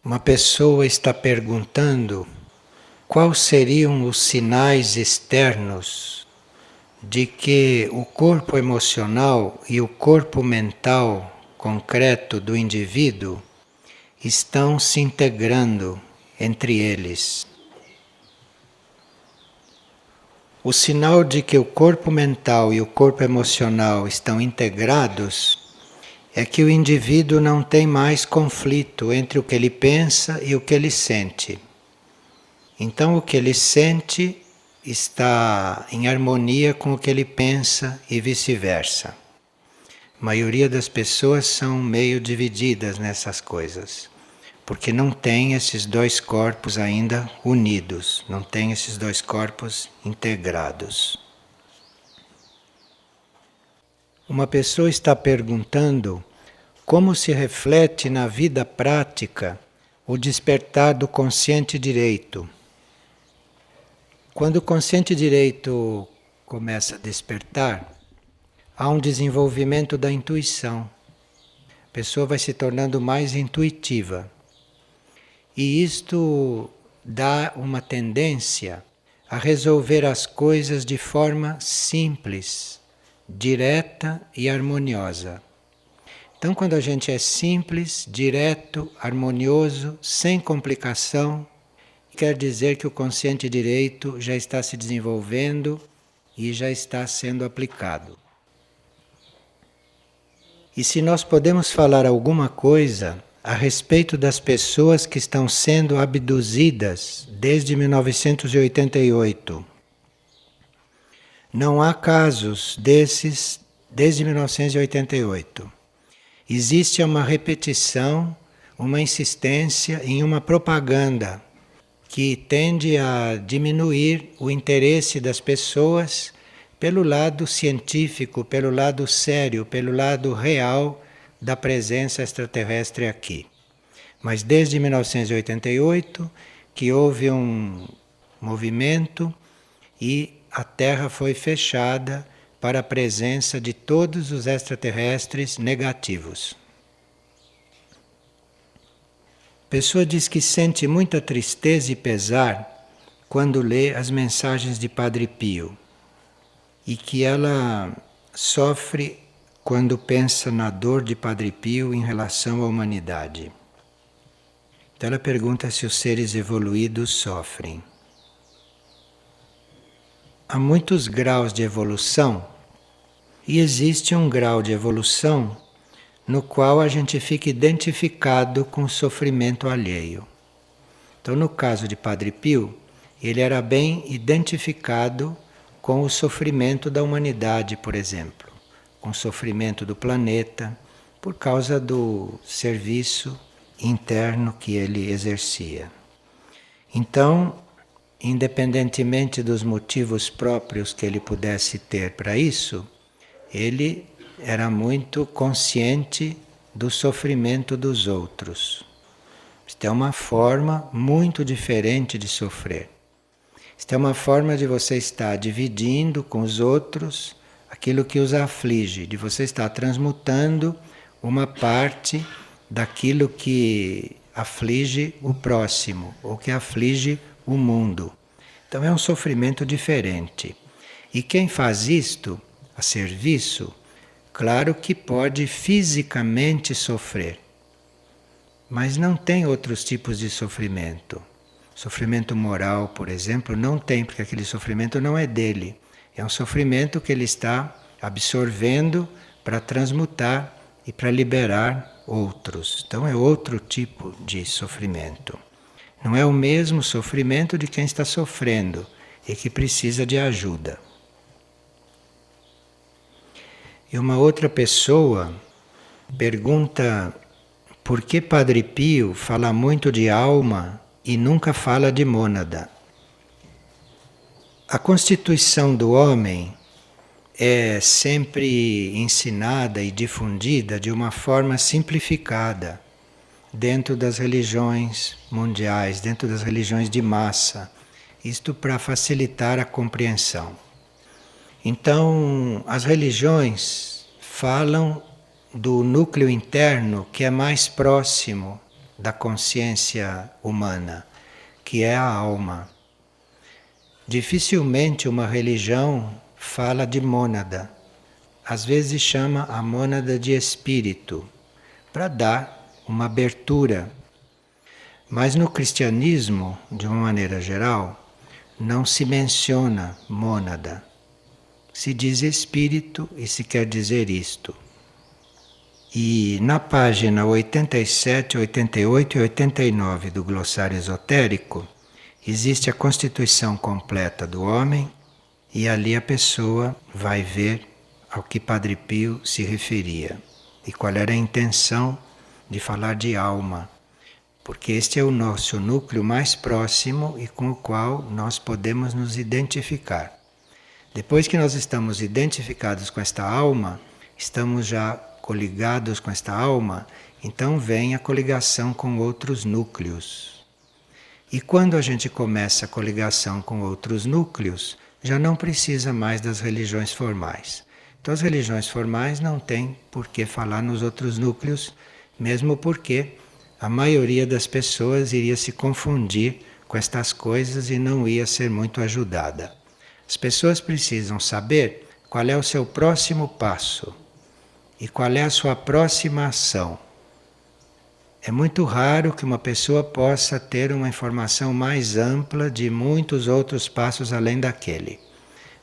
Uma pessoa está perguntando quais seriam os sinais externos de que o corpo emocional e o corpo mental concreto do indivíduo estão se integrando entre eles. O sinal de que o corpo mental e o corpo emocional estão integrados é que o indivíduo não tem mais conflito entre o que ele pensa e o que ele sente. Então, o que ele sente está em harmonia com o que ele pensa e vice-versa. A maioria das pessoas são meio divididas nessas coisas, porque não tem esses dois corpos ainda unidos, não tem esses dois corpos integrados. Uma pessoa está perguntando como se reflete na vida prática o despertar do consciente direito. Quando o consciente direito começa a despertar, há um desenvolvimento da intuição. A pessoa vai se tornando mais intuitiva. E isto dá uma tendência a resolver as coisas de forma simples, direta e harmoniosa. Então, quando a gente é simples, direto, harmonioso, sem complicação, quer dizer que o consciente direito já está se desenvolvendo e já está sendo aplicado. E se nós podemos falar alguma coisa a respeito das pessoas que estão sendo abduzidas desde 1988, não há casos desses desde 1988. Existe uma repetição, uma insistência em uma propaganda que tende a diminuir o interesse das pessoas pelo lado científico, pelo lado sério, pelo lado real da presença extraterrestre aqui. Mas desde 1988 que houve um movimento e a Terra foi fechada para a presença de todos os extraterrestres negativos. A pessoa diz que sente muita tristeza e pesar quando lê as mensagens de Padre Pio e que ela sofre quando pensa na dor de Padre Pio em relação à humanidade. Então ela pergunta se os seres evoluídos sofrem. Há muitos graus de evolução e existe um grau de evolução no qual a gente fica identificado com o sofrimento alheio. Então, no caso de Padre Pio, ele era bem identificado com o sofrimento da humanidade, por exemplo, com o sofrimento do planeta, por causa do serviço interno que ele exercia. Então, independentemente dos motivos próprios que ele pudesse ter para isso, ele era muito consciente do sofrimento dos outros. Isto é uma forma muito diferente de sofrer. Isto é uma forma de você estar dividindo com os outros aquilo que os aflige, de você estar transmutando uma parte daquilo que aflige o próximo, ou que aflige o mundo. Então é um sofrimento diferente. E quem faz isto a serviço, claro que pode fisicamente sofrer, mas não tem outros tipos de sofrimento. Sofrimento moral, por exemplo, não tem, porque aquele sofrimento não é dele. É um sofrimento que ele está absorvendo para transmutar e para liberar outros. Então é outro tipo de sofrimento. Não é o mesmo sofrimento de quem está sofrendo e que precisa de ajuda. E uma outra pessoa pergunta por que Padre Pio fala muito de alma e nunca fala de mônada. A constituição do homem é sempre ensinada e difundida de uma forma simplificada dentro das religiões mundiais, dentro das religiões de massa. Isto para facilitar a compreensão. Então, as religiões falam do núcleo interno que é mais próximo da consciência humana, que é a alma. Dificilmente uma religião fala de mônada. Às vezes chama a mônada de espírito, para dar uma abertura. Mas no cristianismo, de uma maneira geral, não se menciona mônada. Se diz espírito e se quer dizer isto. E na página 87, 88 e 89 do glossário esotérico, existe a constituição completa do homem e ali a pessoa vai ver ao que Padre Pio se referia e qual era a intenção de falar de alma, porque este é o nosso núcleo mais próximo e com o qual nós podemos nos identificar. Depois que nós estamos identificados com esta alma, estamos já coligados com esta alma, então vem a coligação com outros núcleos. E quando a gente começa a coligação com outros núcleos, já não precisa mais das religiões formais. Então as religiões formais não têm por que falar nos outros núcleos, mesmo porque a maioria das pessoas iria se confundir com estas coisas e não ia ser muito ajudada. As pessoas precisam saber qual é o seu próximo passo e qual é a sua próxima ação. É muito raro que uma pessoa possa ter uma informação mais ampla de muitos outros passos além daquele,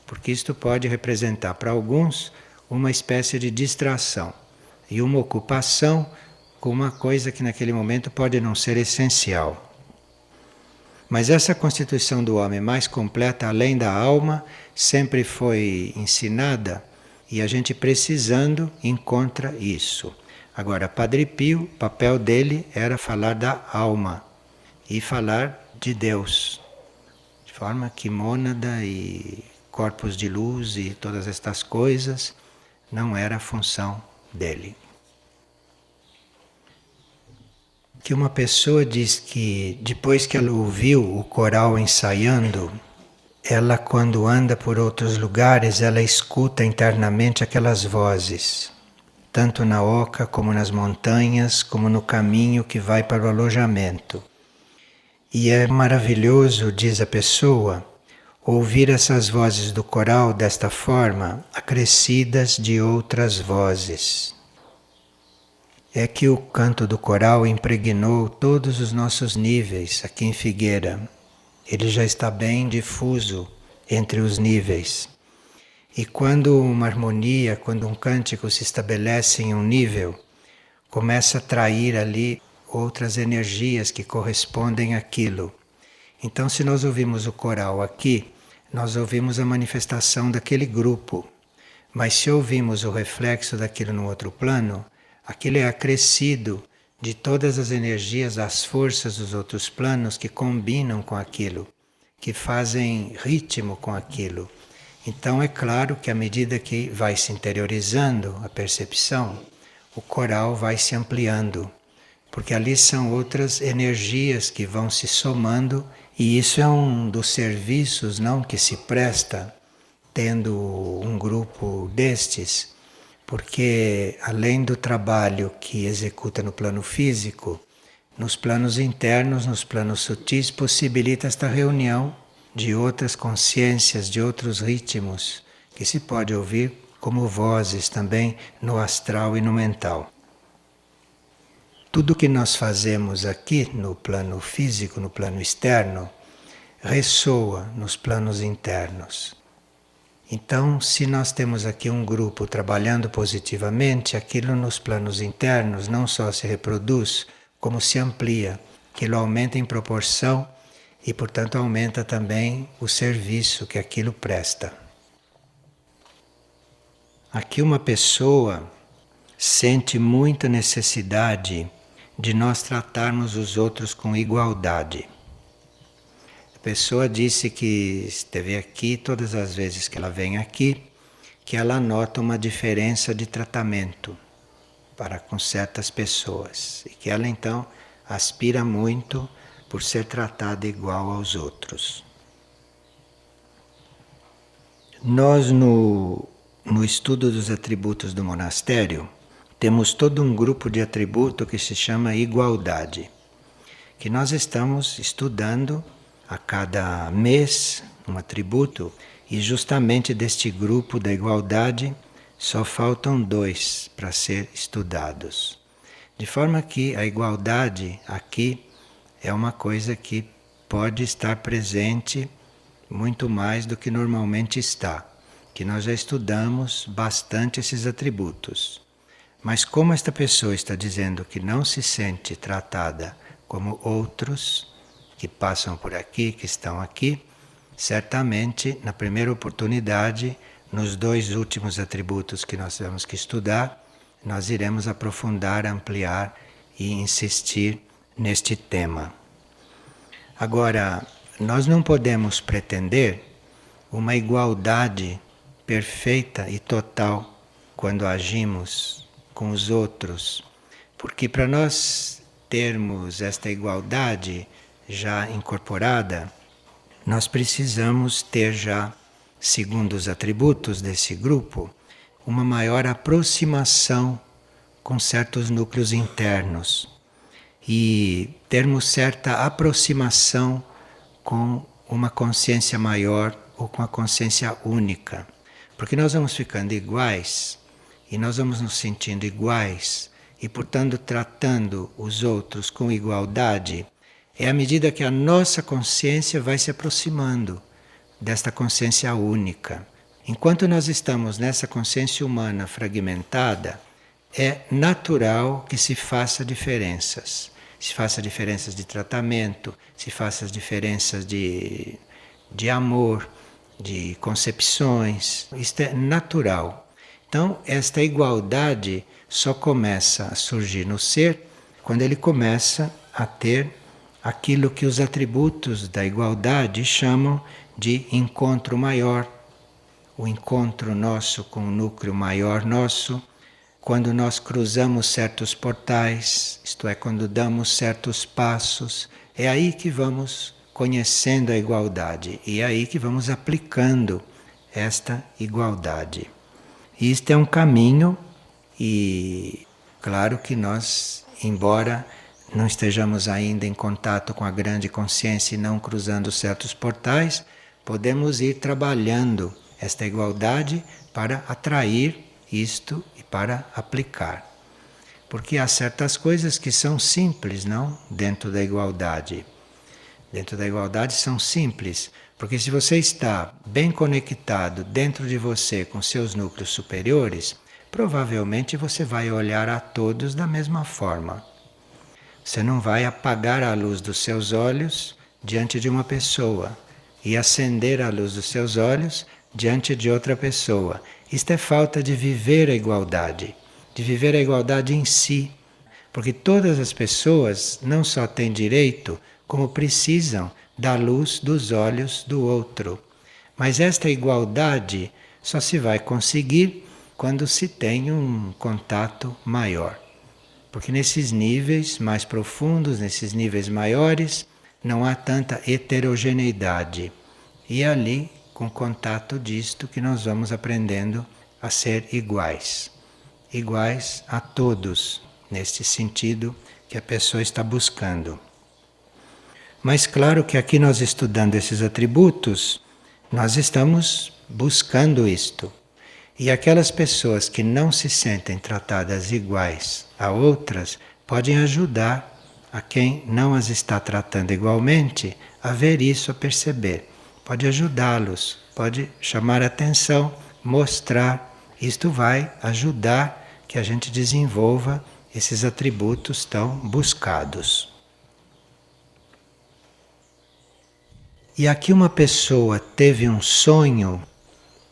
porque isto pode representar para alguns uma espécie de distração e uma ocupação com uma coisa que naquele momento pode não ser essencial. Mas essa constituição do homem mais completa, além da alma, sempre foi ensinada e a gente precisando encontra isso. Agora, Padre Pio, o papel dele era falar da alma e falar de Deus, de forma que mônada e corpos de luz e todas estas coisas não era a função dele. Que uma pessoa diz que depois que ela ouviu o coral ensaiando, ela quando anda por outros lugares, ela escuta internamente aquelas vozes, tanto na oca como nas montanhas, como no caminho que vai para o alojamento. E é maravilhoso, diz a pessoa, ouvir essas vozes do coral desta forma, acrescidas de outras vozes. É que o canto do coral impregnou todos os nossos níveis aqui em Figueira. Ele já está bem difuso entre os níveis. E quando uma harmonia, quando um cântico se estabelece em um nível, começa a atrair ali outras energias que correspondem àquilo. Então, se nós ouvimos o coral aqui, nós ouvimos a manifestação daquele grupo. Mas se ouvimos o reflexo daquilo no outro plano, aquilo é acrescido de todas as energias, as forças dos outros planos que combinam com aquilo, que fazem ritmo com aquilo. Então é claro que à medida que vai se interiorizando a percepção, o coral vai se ampliando, porque ali são outras energias que vão se somando e isso é um dos serviços não que se presta tendo um grupo destes, porque além do trabalho que executa no plano físico, nos planos internos, nos planos sutis, possibilita esta reunião de outras consciências, de outros ritmos, que se pode ouvir como vozes também no astral e no mental. Tudo que nós fazemos aqui no plano físico, no plano externo, ressoa nos planos internos. Então, se nós temos aqui um grupo trabalhando positivamente, aquilo nos planos internos não só se reproduz, como se amplia, aquilo aumenta em proporção e, portanto, aumenta também o serviço que aquilo presta. Aqui uma pessoa sente muita necessidade de nós tratarmos os outros com igualdade. A pessoa disse que esteve aqui todas as vezes que ela vem aqui, que ela nota uma diferença de tratamento para com certas pessoas e que ela então aspira muito por ser tratada igual aos outros. Nós no estudo dos atributos do monastério temos todo um grupo de atributo que se chama igualdade. que nós estamos estudando a cada mês um atributo e justamente deste grupo da igualdade só faltam 2 para ser estudados. De forma que a igualdade aqui é uma coisa que pode estar presente muito mais do que normalmente está, que nós já estudamos bastante esses atributos. Mas como esta pessoa está dizendo que não se sente tratada como outros que passam por aqui, que estão aqui, certamente na primeira oportunidade, nos 2 últimos atributos que nós temos que estudar, nós iremos aprofundar, ampliar e insistir neste tema. Agora, nós não podemos pretender uma igualdade perfeita e total quando agimos com os outros, porque para nós termos esta igualdade já incorporada, nós precisamos ter já, segundo os atributos desse grupo, uma maior aproximação com certos núcleos internos e termos certa aproximação com uma consciência maior ou com a consciência única. Porque nós vamos ficando iguais e nós vamos nos sentindo iguais e, portanto, tratando os outros com igualdade, é à medida que a nossa consciência vai se aproximando desta consciência única. Enquanto nós estamos nessa consciência humana fragmentada, é natural que se faça diferenças. Se faça diferenças de tratamento, se faça diferenças de amor, de concepções. Isto é natural. Então, esta igualdade só começa a surgir no ser quando ele começa a ter aquilo que os atributos da igualdade chamam de encontro maior, o encontro nosso com o núcleo maior nosso, quando nós cruzamos certos portais, isto é, quando damos certos passos, é aí que vamos conhecendo a igualdade e é aí que vamos aplicando esta igualdade. E isto é um caminho e claro que nós, embora não estejamos ainda em contato com a grande consciência e não cruzando certos portais, podemos ir trabalhando esta igualdade para atrair isto e para aplicar. Porque há certas coisas que são simples, não? Dentro da igualdade. Dentro da igualdade são simples, porque se você está bem conectado dentro de você com seus núcleos superiores, provavelmente você vai olhar a todos da mesma forma. Você não vai apagar a luz dos seus olhos diante de uma pessoa e acender a luz dos seus olhos diante de outra pessoa. Isto é falta de viver a igualdade em si, porque todas as pessoas não só têm direito, como precisam da luz dos olhos do outro. Mas esta igualdade só se vai conseguir quando se tem um contato maior. Porque nesses níveis mais profundos, nesses níveis maiores, não há tanta heterogeneidade. E é ali, com contato disto, que nós vamos aprendendo a ser iguais. Iguais a todos, neste sentido que a pessoa está buscando. Mas claro que aqui nós estudando esses atributos, nós estamos buscando isto. E aquelas pessoas que não se sentem tratadas iguais a outras, podem ajudar a quem não as está tratando igualmente a ver isso, a perceber. Pode ajudá-los, pode chamar a atenção, mostrar. Isto vai ajudar que a gente desenvolva esses atributos tão buscados. E aqui uma pessoa teve um sonho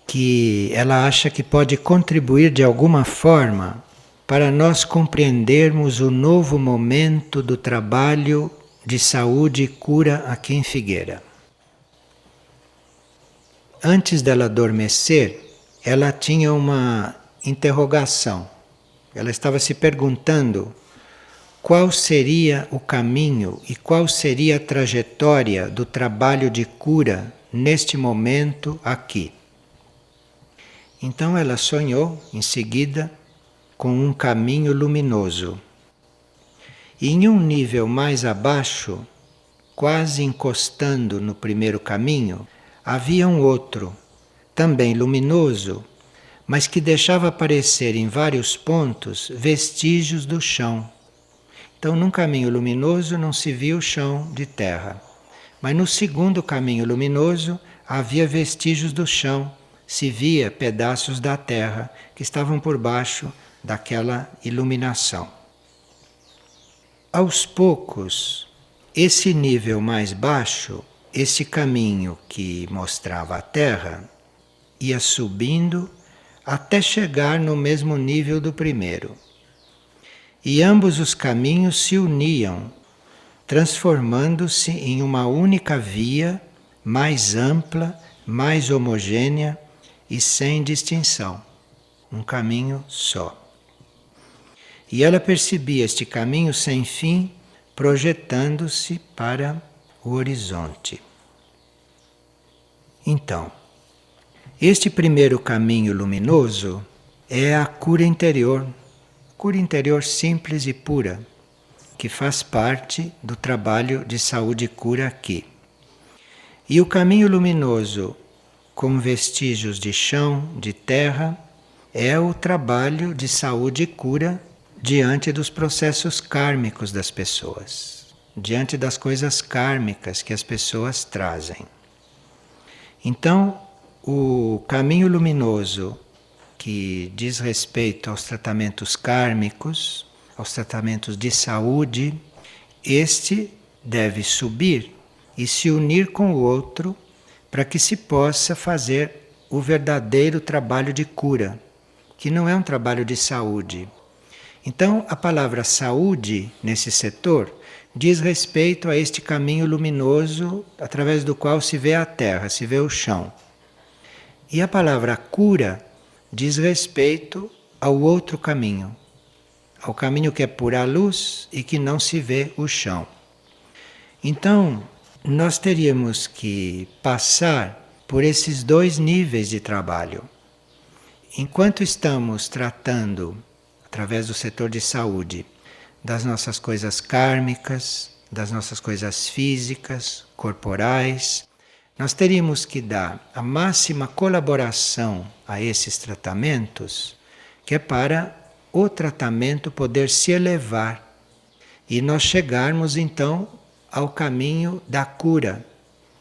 que ela acha que pode contribuir de alguma forma para nós compreendermos o novo momento do trabalho de saúde e cura aqui em Figueira. Antes dela adormecer, ela tinha uma interrogação. Ela estava se perguntando qual seria o caminho e qual seria a trajetória do trabalho de cura neste momento aqui. Então ela sonhou, em seguida, com um caminho luminoso. E em um nível mais abaixo, quase encostando no primeiro caminho, havia um outro, também luminoso, mas que deixava aparecer em vários pontos vestígios do chão. Então, num caminho luminoso não se via o chão de terra, mas no segundo caminho luminoso havia vestígios do chão, se via pedaços da terra que estavam por baixo daquela iluminação. Aos poucos, esse nível mais baixo, esse caminho que mostrava a terra, ia subindo até chegar no mesmo nível do primeiro. E ambos os caminhos se uniam, transformando-se em uma única via, mais ampla, mais homogênea e sem distinção. Um caminho só. E ela percebia este caminho sem fim, projetando-se para o horizonte. Então, este primeiro caminho luminoso é a cura interior simples e pura, que faz parte do trabalho de saúde e cura aqui. E o caminho luminoso, com vestígios de chão, de terra, é o trabalho de saúde e cura diante dos processos kármicos das pessoas, diante das coisas kármicas que as pessoas trazem. Então, o caminho luminoso que diz respeito aos tratamentos kármicos, aos tratamentos de saúde, este deve subir e se unir com o outro para que se possa fazer o verdadeiro trabalho de cura, que não é um trabalho de saúde. Então, a palavra saúde, nesse setor, diz respeito a este caminho luminoso através do qual se vê a terra, se vê o chão. E a palavra cura diz respeito ao outro caminho, ao caminho que é pura luz e que não se vê o chão. Então, nós teríamos que passar por esses dois níveis de trabalho. Enquanto estamos tratando, através do setor de saúde, das nossas coisas kármicas, das nossas coisas físicas, corporais, nós teríamos que dar a máxima colaboração a esses tratamentos, que é para o tratamento poder se elevar e nós chegarmos então ao caminho da cura,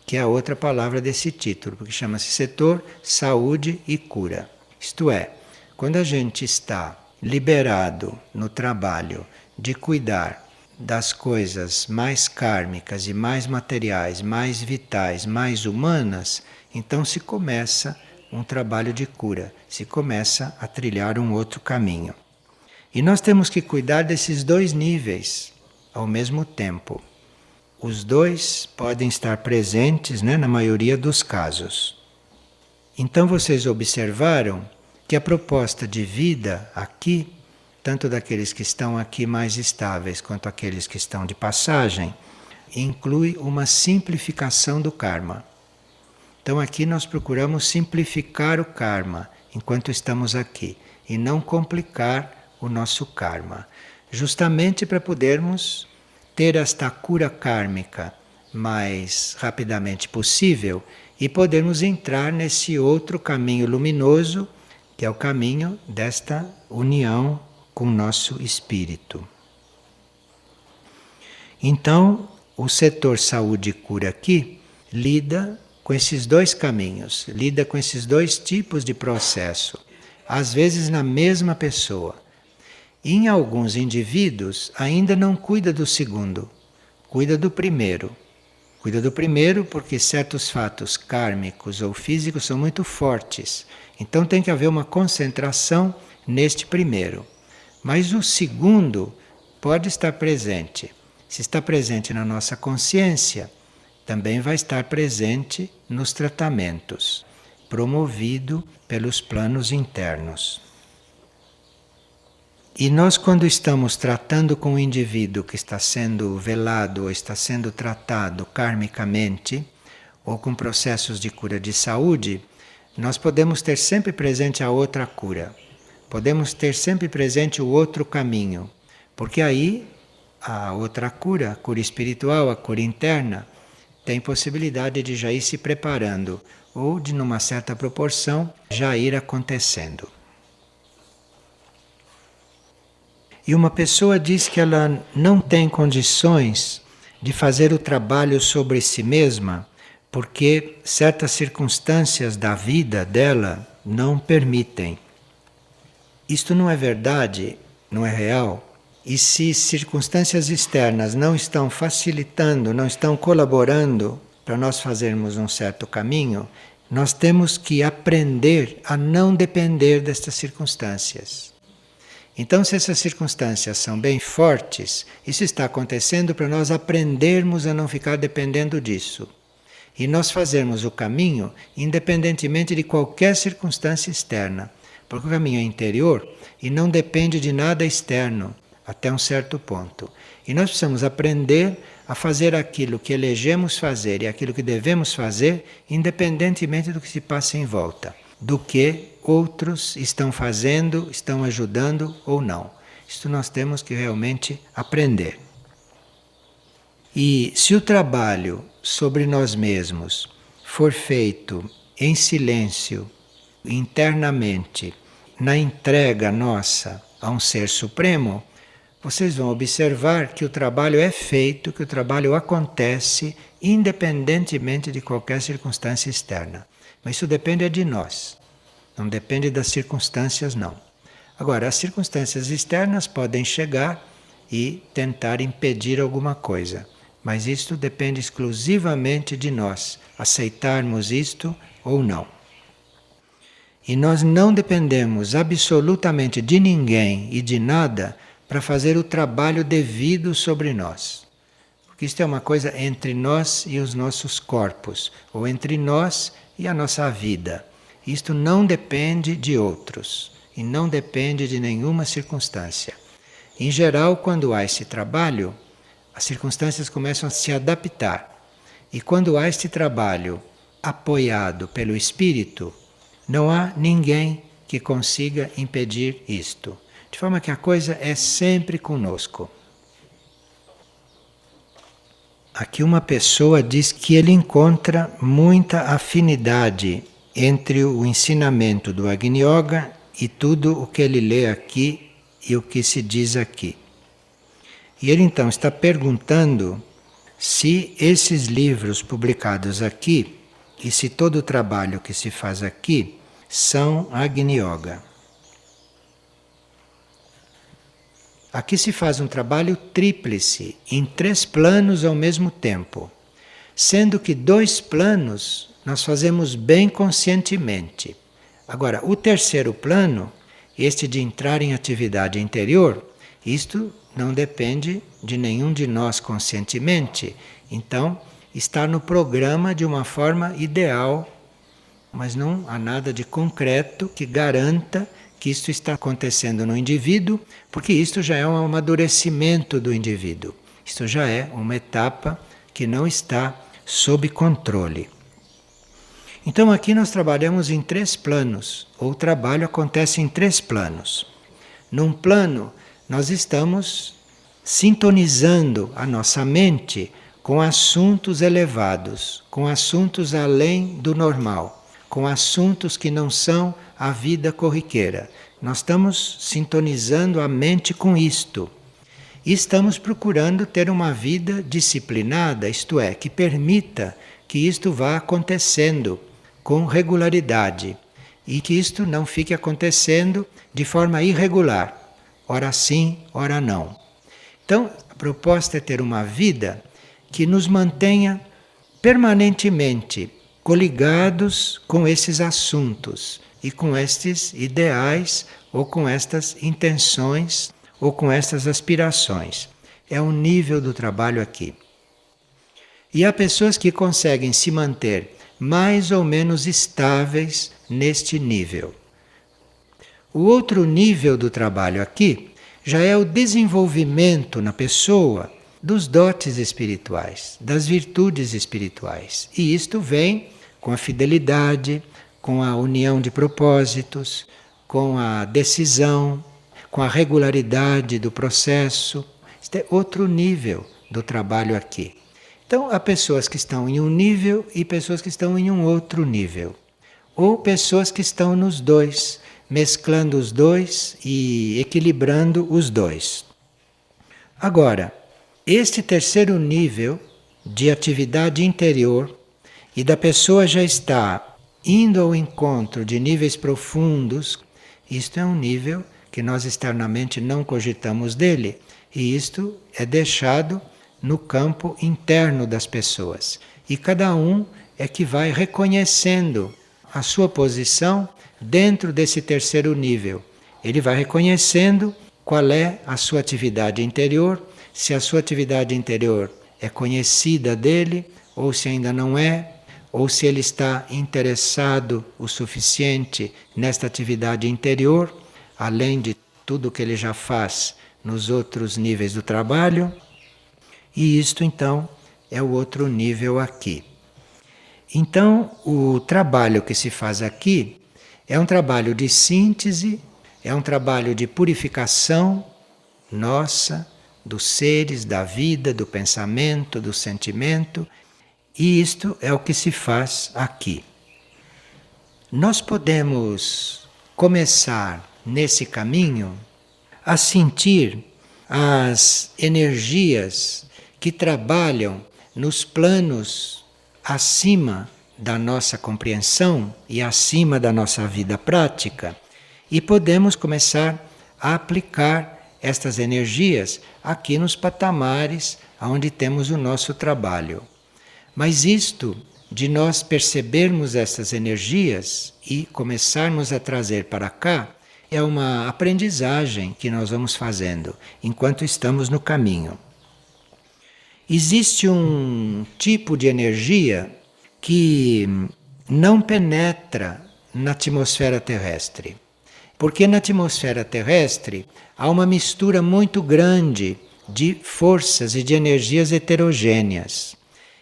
que é a outra palavra desse título, porque chama-se setor saúde e cura. Isto é, quando a gente está liberado no trabalho de cuidar das coisas mais kármicas e mais materiais, mais vitais, mais humanas, então se começa um trabalho de cura, se começa a trilhar um outro caminho. E nós temos que cuidar desses dois níveis ao mesmo tempo. Os dois podem estar presentes, na maioria dos casos. Então vocês observaram que a proposta de vida aqui, tanto daqueles que estão aqui mais estáveis quanto aqueles que estão de passagem, inclui uma simplificação do karma. Então aqui nós procuramos simplificar o karma enquanto estamos aqui e não complicar o nosso karma, justamente para podermos ter esta cura kármica mais rapidamente possível e podermos entrar nesse outro caminho luminoso, que é o caminho desta união com o nosso espírito. Então, o setor saúde e cura aqui lida com esses dois caminhos, lida com esses dois tipos de processo, às vezes na mesma pessoa. E em alguns indivíduos ainda não cuida do segundo, cuida do primeiro. Cuida do primeiro porque certos fatos kármicos ou físicos são muito fortes. Então tem que haver uma concentração neste primeiro. Mas o segundo pode estar presente. Se está presente na nossa consciência, também vai estar presente nos tratamentos, promovido pelos planos internos. E nós, quando estamos tratando com o indivíduo que está sendo velado ou está sendo tratado karmicamente, ou com processos de cura de saúde, nós podemos ter sempre presente a outra cura. Podemos ter sempre presente o outro caminho, porque aí a outra cura, a cura espiritual, a cura interna, tem possibilidade de já ir se preparando, ou de, numa certa proporção, já ir acontecendo. E uma pessoa diz que ela não tem condições de fazer o trabalho sobre si mesma, porque certas circunstâncias da vida dela não permitem. Isto não é verdade, não é real. E se circunstâncias externas não estão facilitando, não estão colaborando para nós fazermos um certo caminho, nós temos que aprender a não depender destas circunstâncias. Então, se essas circunstâncias são bem fortes, isso está acontecendo para nós aprendermos a não ficar dependendo disso. E nós fazermos o caminho independentemente de qualquer circunstância externa. Porque o caminho é interior e não depende de nada externo, até um certo ponto. E nós precisamos aprender a fazer aquilo que elegemos fazer e aquilo que devemos fazer, independentemente do que se passa em volta, do que outros estão fazendo, estão ajudando ou não. Isto nós temos que realmente aprender. E se o trabalho sobre nós mesmos for feito em silêncio, internamente, na entrega nossa a um ser supremo, vocês vão observar que o trabalho é feito, que o trabalho acontece independentemente de qualquer circunstância externa. Mas isso depende de nós, não depende das circunstâncias, não. Agora, as circunstâncias externas podem chegar e tentar impedir alguma coisa, mas isto depende exclusivamente de nós, aceitarmos isto ou não. E nós não dependemos absolutamente de ninguém e de nada para fazer o trabalho devido sobre nós. Porque isto é uma coisa entre nós e os nossos corpos, ou entre nós e a nossa vida. Isto não depende de outros e não depende de nenhuma circunstância. Em geral, quando há esse trabalho, as circunstâncias começam a se adaptar. E quando há este trabalho apoiado pelo Espírito, não há ninguém que consiga impedir isto. De forma que a coisa é sempre conosco. Aqui uma pessoa diz que ele encontra muita afinidade entre o ensinamento do Agni Yoga e tudo o que ele lê aqui e o que se diz aqui. E ele então está perguntando se esses livros publicados aqui e se todo o trabalho que se faz aqui são Agni Yoga. Aqui se faz um trabalho tríplice, em 3 planos ao mesmo tempo, sendo que 2 planos nós fazemos bem conscientemente. Agora, o 3º plano, este de entrar em atividade interior, isto não depende de nenhum de nós conscientemente, então está no programa de uma forma ideal, mas não há nada de concreto que garanta que isto está acontecendo no indivíduo, porque isto já é um amadurecimento do indivíduo. Isto já é uma etapa que não está sob controle. Então aqui nós trabalhamos em 3 planos, ou o trabalho acontece em 3 planos. Num plano, nós estamos sintonizando a nossa mente com assuntos elevados, com assuntos além do normal, com assuntos que não são a vida corriqueira. Nós estamos sintonizando a mente com isto. E estamos procurando ter uma vida disciplinada, isto é, que permita que isto vá acontecendo com regularidade e que isto não fique acontecendo de forma irregular, ora sim, ora não. Então, a proposta é ter uma vida que nos mantenha permanentemente coligados com esses assuntos e com estes ideais ou com estas intenções ou com estas aspirações. É o nível do trabalho aqui. E há pessoas que conseguem se manter mais ou menos estáveis neste nível. O outro nível do trabalho aqui já é o desenvolvimento na pessoa dos dotes espirituais, das virtudes espirituais. E isto vem com a fidelidade, com a união de propósitos, com a decisão, com a regularidade do processo. Este é outro nível do trabalho aqui. Então, há pessoas que estão em um nível e pessoas que estão em um outro nível. Ou pessoas que estão nos dois, mesclando os dois e equilibrando os dois. Agora, este terceiro nível de atividade interior e da pessoa já está indo ao encontro de níveis profundos, isto é um nível que nós externamente não cogitamos dele, e isto é deixado no campo interno das pessoas. E cada um é que vai reconhecendo a sua posição dentro desse terceiro nível. Ele vai reconhecendo qual é a sua atividade interior, se a sua atividade interior é conhecida dele, ou se ainda não é, ou se ele está interessado o suficiente nesta atividade interior, além de tudo que ele já faz nos outros níveis do trabalho. E isto então é o outro nível aqui. Então, o trabalho que se faz aqui é um trabalho de síntese, é um trabalho de purificação nossa, dos seres, da vida, do pensamento, do sentimento, e isto é o que se faz aqui. Nós podemos começar nesse caminho a sentir as energias que trabalham nos planos acima da nossa compreensão e acima da nossa vida prática, e podemos começar a aplicar estas energias aqui nos patamares onde temos o nosso trabalho. Mas isto de nós percebermos essas energias e começarmos a trazer para cá é uma aprendizagem que nós vamos fazendo enquanto estamos no caminho. Existe um tipo de energia que não penetra na atmosfera terrestre. Porque na atmosfera terrestre há uma mistura muito grande de forças e de energias heterogêneas.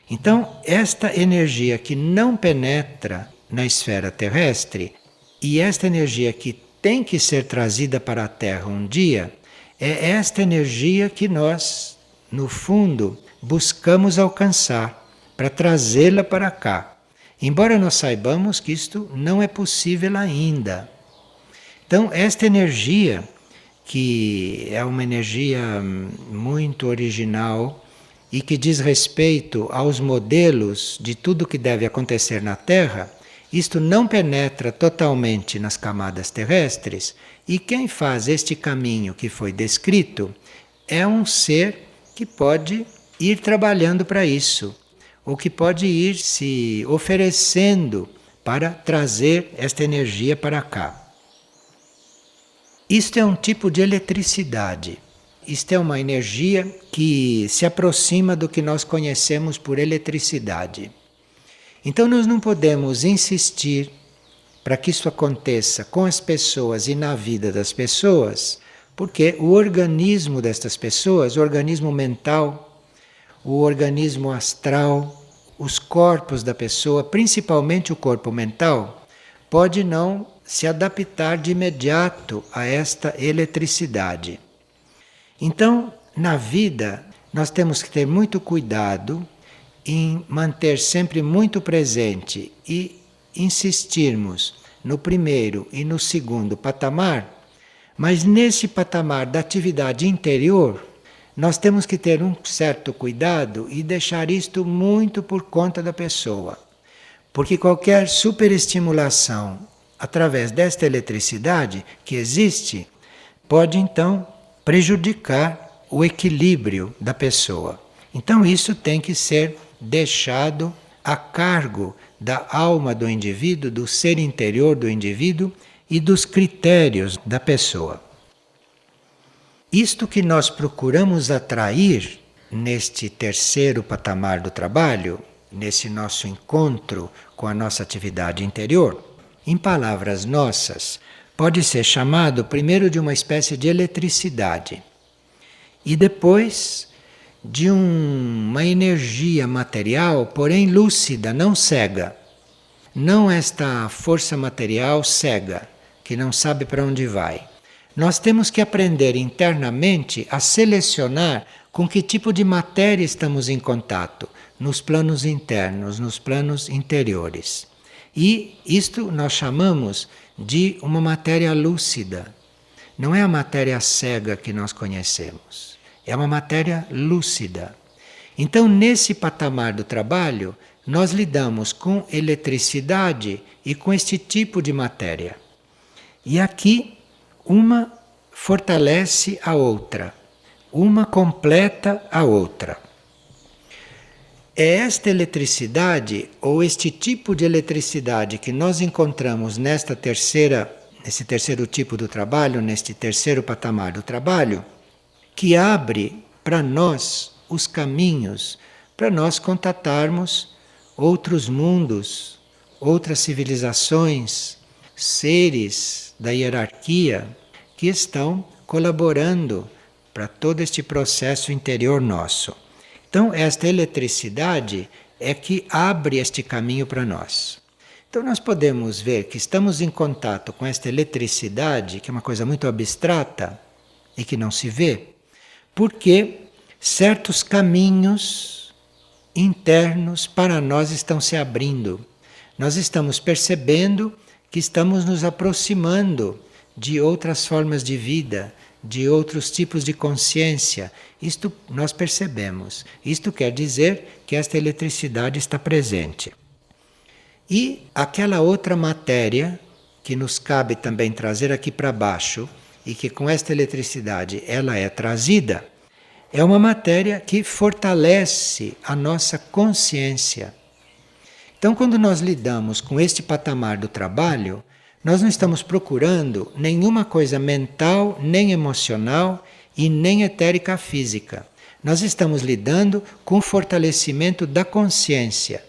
Então, esta energia que não penetra na esfera terrestre e esta energia que tem que ser trazida para a Terra um dia, é esta energia que nós, no fundo, buscamos alcançar para trazê-la para cá. Embora nós saibamos que isto não é possível ainda. Então, esta energia, que é uma energia muito original e que diz respeito aos modelos de tudo que deve acontecer na Terra, isto não penetra totalmente nas camadas terrestres, e quem faz este caminho que foi descrito é um ser que pode ir trabalhando para isso, ou que pode ir se oferecendo para trazer esta energia para cá. Isto é um tipo de eletricidade. Isto é uma energia que se aproxima do que nós conhecemos por eletricidade. Então nós não podemos insistir para que isso aconteça com as pessoas e na vida das pessoas, porque o organismo destas pessoas, o organismo mental, o organismo astral, os corpos da pessoa, principalmente o corpo mental, pode não se adaptar de imediato a esta eletricidade. Então, na vida, nós temos que ter muito cuidado em manter sempre muito presente e insistirmos no primeiro e no segundo patamar, mas nesse patamar da atividade interior, nós temos que ter um certo cuidado e deixar isto muito por conta da pessoa. Porque qualquer superestimulação através desta eletricidade que existe, pode então prejudicar o equilíbrio da pessoa. Então isso tem que ser deixado a cargo da alma do indivíduo, do ser interior do indivíduo e dos critérios da pessoa. Isto que nós procuramos atrair neste terceiro patamar do trabalho, nesse nosso encontro com a nossa atividade interior, em palavras nossas, pode ser chamado primeiro de uma espécie de eletricidade e depois de uma energia material, porém lúcida, não cega. Não esta força material cega, que não sabe para onde vai, Nós temos que aprender internamente a selecionar com que tipo de matéria estamos em contato, nos planos internos, nos planos interiores. E isto nós chamamos de uma matéria lúcida. Não é a matéria cega que nós conhecemos, é uma matéria lúcida. Então, nesse patamar do trabalho, nós lidamos com eletricidade e com este tipo de matéria. E aqui, uma fortalece a outra, uma completa a outra. É esta eletricidade, ou este tipo de eletricidade que nós encontramos nesse terceiro tipo do trabalho, neste terceiro patamar do trabalho, que abre para nós os caminhos para nós contatarmos outros mundos, outras civilizações, seres da hierarquia que estão colaborando para todo este processo interior nosso. Então, esta eletricidade é que abre este caminho para nós. Então, nós podemos ver que estamos em contato com esta eletricidade, que é uma coisa muito abstrata e que não se vê, porque certos caminhos internos para nós estão se abrindo. Nós estamos percebendo que estamos nos aproximando de outras formas de vida, de outros tipos de consciência. Isto nós percebemos. Isto quer dizer que esta eletricidade está presente. E aquela outra matéria que nos cabe também trazer aqui para baixo e que com esta eletricidade ela é trazida, é uma matéria que fortalece a nossa consciência. Então, quando nós lidamos com este patamar do trabalho, nós não estamos procurando nenhuma coisa mental, nem emocional e nem etérica física. Nós estamos lidando com o fortalecimento da consciência.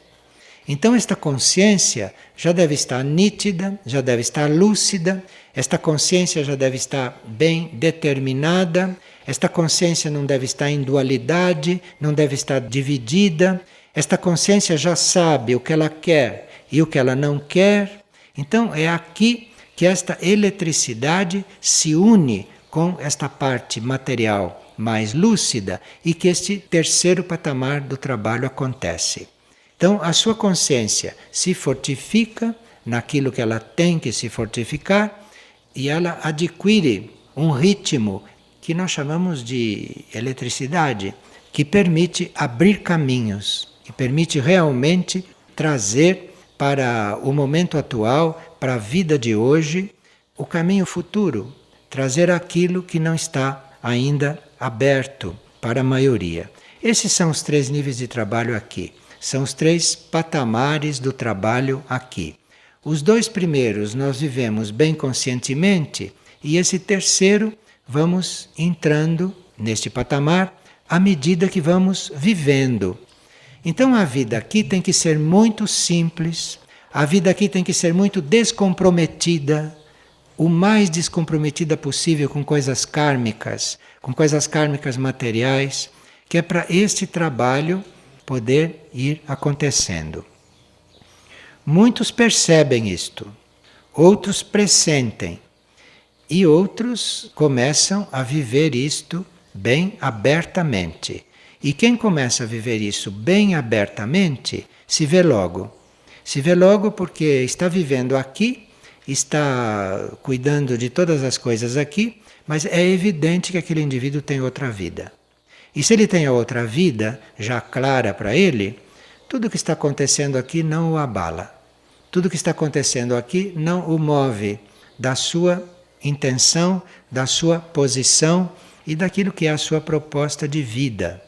Então, esta consciência já deve estar nítida, já deve estar lúcida, esta consciência já deve estar bem determinada, esta consciência não deve estar em dualidade, não deve estar dividida, esta consciência já sabe o que ela quer e o que ela não quer. Então, é aqui que esta eletricidade se une com esta parte material mais lúcida e que este terceiro patamar do trabalho acontece. Então, a sua consciência se fortifica naquilo que ela tem que se fortificar e ela adquire um ritmo que nós chamamos de eletricidade, que permite abrir caminhos, que permite realmente trazer para o momento atual, para a vida de hoje, o caminho futuro, trazer aquilo que não está ainda aberto para a maioria. Esses são os 3 níveis de trabalho aqui. São os 3 patamares do trabalho aqui. Os 2 primeiros nós vivemos bem conscientemente e esse terceiro vamos entrando neste patamar à medida que vamos vivendo. Então a vida aqui tem que ser muito simples, a vida aqui tem que ser muito descomprometida, o mais descomprometida possível com coisas kármicas materiais, que é para este trabalho poder ir acontecendo. Muitos percebem isto, outros pressentem e outros começam a viver isto bem abertamente. E quem começa a viver isso bem abertamente se vê logo. Se vê logo porque está vivendo aqui, está cuidando de todas as coisas aqui, mas é evidente que aquele indivíduo tem outra vida. E se ele tem a outra vida já clara para ele, tudo o que está acontecendo aqui não o abala. Tudo o que está acontecendo aqui não o move da sua intenção, da sua posição e daquilo que é a sua proposta de vida.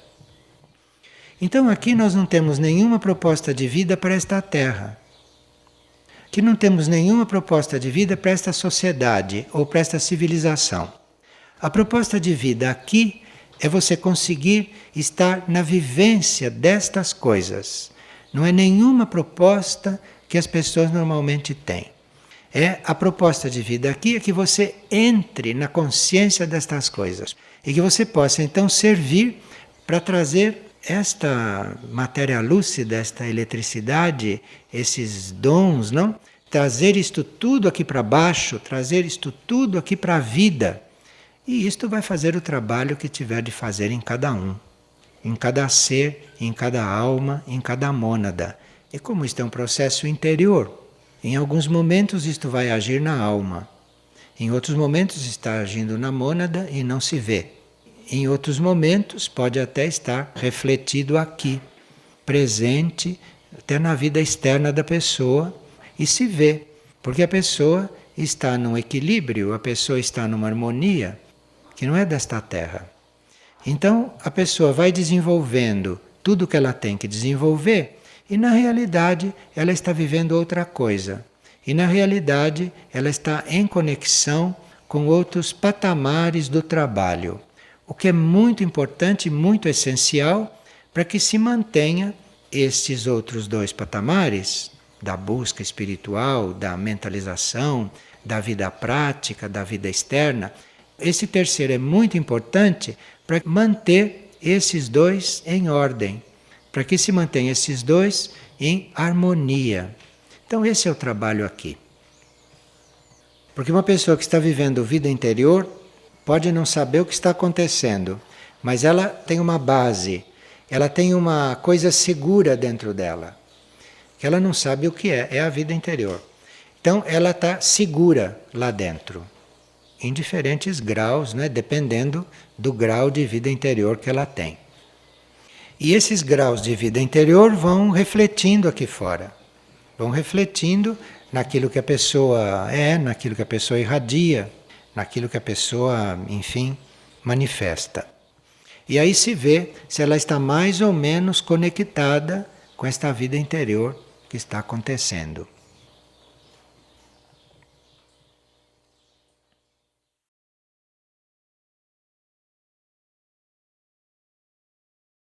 Então aqui nós não temos nenhuma proposta de vida para esta terra. Aqui não temos nenhuma proposta de vida para esta sociedade ou para esta civilização. A proposta de vida aqui é você conseguir estar na vivência destas coisas. Não é nenhuma proposta que as pessoas normalmente têm. É a proposta de vida aqui é que você entre na consciência destas coisas e que você possa então servir para trazer esta matéria lúcida, esta eletricidade, esses dons, não? Trazer isto tudo aqui para baixo, trazer isto tudo aqui para a vida. E isto vai fazer o trabalho que tiver de fazer em cada um, em cada ser, em cada alma, em cada mônada. E como isto é um processo interior, em alguns momentos isto vai agir na alma, em outros momentos está agindo na mônada e não se vê. Em outros momentos pode até estar refletido aqui, presente, até na vida externa da pessoa e se vê, porque a pessoa está num equilíbrio, a pessoa está numa harmonia que não é desta terra. Então a pessoa vai desenvolvendo tudo o que ela tem que desenvolver e na realidade ela está vivendo outra coisa. E na realidade ela está em conexão com outros patamares do trabalho, o que é muito importante e muito essencial para que se mantenha estes outros dois patamares da busca espiritual, da mentalização, da vida prática, da vida externa. Esse terceiro é muito importante para manter esses dois em ordem, para que se mantenha esses dois em harmonia. Então esse é o trabalho aqui. Porque uma pessoa que está vivendo vida interior pode não saber o que está acontecendo, mas ela tem uma base, ela tem uma coisa segura dentro dela, que ela não sabe o que é a vida interior. Então ela está segura lá dentro, em diferentes graus, né, dependendo do grau de vida interior que ela tem. E esses graus de vida interior vão refletindo aqui fora, vão refletindo naquilo que a pessoa é, naquilo que a pessoa irradia, naquilo que a pessoa, enfim, manifesta. E aí se vê se ela está mais ou menos conectada com esta vida interior que está acontecendo.